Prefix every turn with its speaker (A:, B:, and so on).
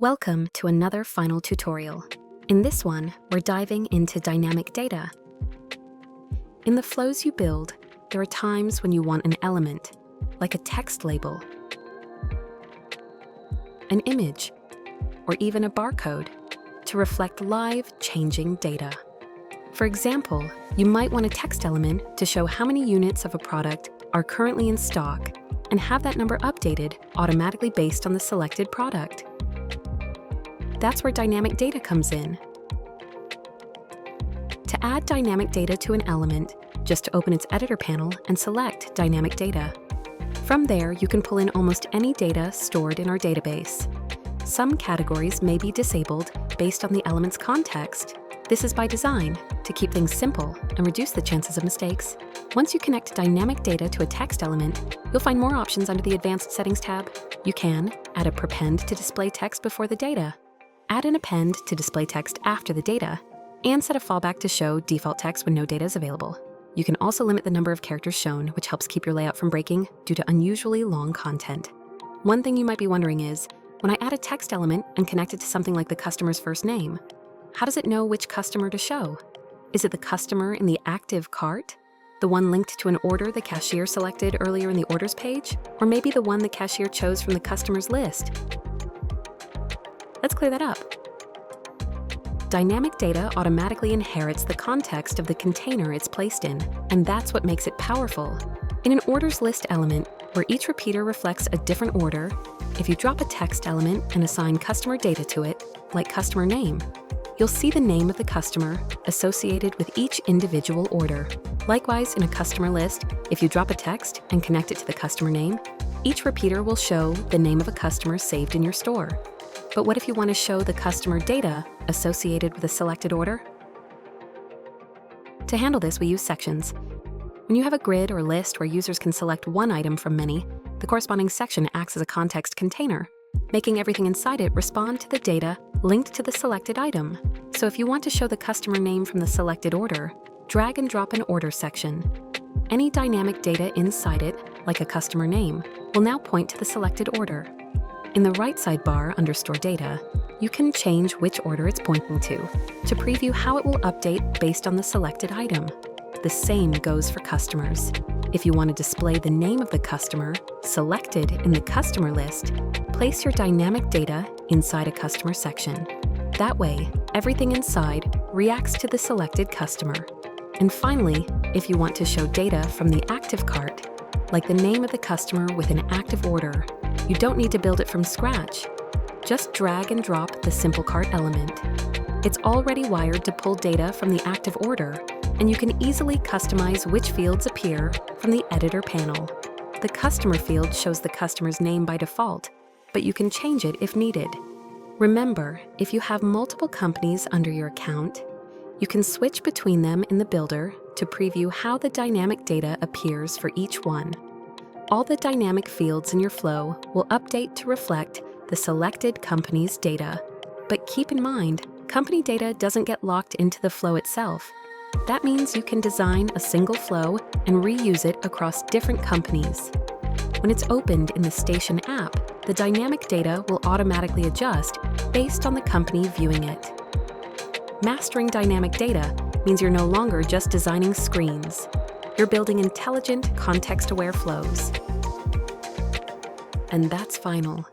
A: Welcome to another final tutorial. In this one, we're diving into dynamic data. In the flows you build, there are times when you want an element, like a text label, an image, or even a barcode, to reflect live, changing data. For example, you might want a text element to show how many units of a product are currently in stock and have that number updated automatically based on the selected product. That's where dynamic data comes in. To add dynamic data to an element, just open its editor panel and select Dynamic Data. From there, you can pull in almost any data stored in our database. Some categories may be disabled based on the element's context. This is by design, to keep things simple and reduce the chances of mistakes. Once you connect dynamic data to a text element, you'll find more options under the Advanced Settings tab. You can add a prepend to display text before the data, add an append to display text after the data, and set a fallback to show default text when no data is available. You can also limit the number of characters shown, which helps keep your layout from breaking due to unusually long content. One thing you might be wondering is, when I add a text element and connect it to something like the customer's first name, how does it know which customer to show? Is it the customer in the active cart? The one linked to an order the cashier selected earlier in the orders page? Or maybe the one the cashier chose from the customer's list? Let's clear that up. Dynamic data automatically inherits the context of the container it's placed in, and that's what makes it powerful. In an orders list element, where each repeater reflects a different order, if you drop a text element and assign customer data to it, like customer name, you'll see the name of the customer associated with each individual order. Likewise, in a customer list, if you drop a text and connect it to the customer name, each repeater will show the name of a customer saved in your store. But what if you want to show the customer data associated with a selected order? To handle this, we use sections. When you have a grid or list where users can select one item from many, the corresponding section acts as a context container, making everything inside it respond to the data linked to the selected item. So if you want to show the customer name from the selected order, drag and drop an order section. Any dynamic data inside it, like a customer name, will now point to the selected order. In the right sidebar under Store Data, you can change which order it's pointing to preview how it will update based on the selected item. The same goes for customers. If you want to display the name of the customer selected in the customer list, place your dynamic data inside a customer section. That way, everything inside reacts to the selected customer. And finally, if you want to show data from the active cart, like the name of the customer with an active order, you don't need to build it from scratch. Just drag and drop the simple cart element. It's already wired to pull data from the active order, and you can easily customize which fields appear from the editor panel. The customer field shows the customer's name by default, but you can change it if needed. Remember, if you have multiple companies under your account, you can switch between them in the builder to preview how the dynamic data appears for each one. All the dynamic fields in your flow will update to reflect the selected company's data. But keep in mind, company data doesn't get locked into the flow itself. That means you can design a single flow and reuse it across different companies. When it's opened in the Station app, the dynamic data will automatically adjust based on the company viewing it. Mastering dynamic data means you're no longer just designing screens. You're building intelligent, context-aware flows. And that's final.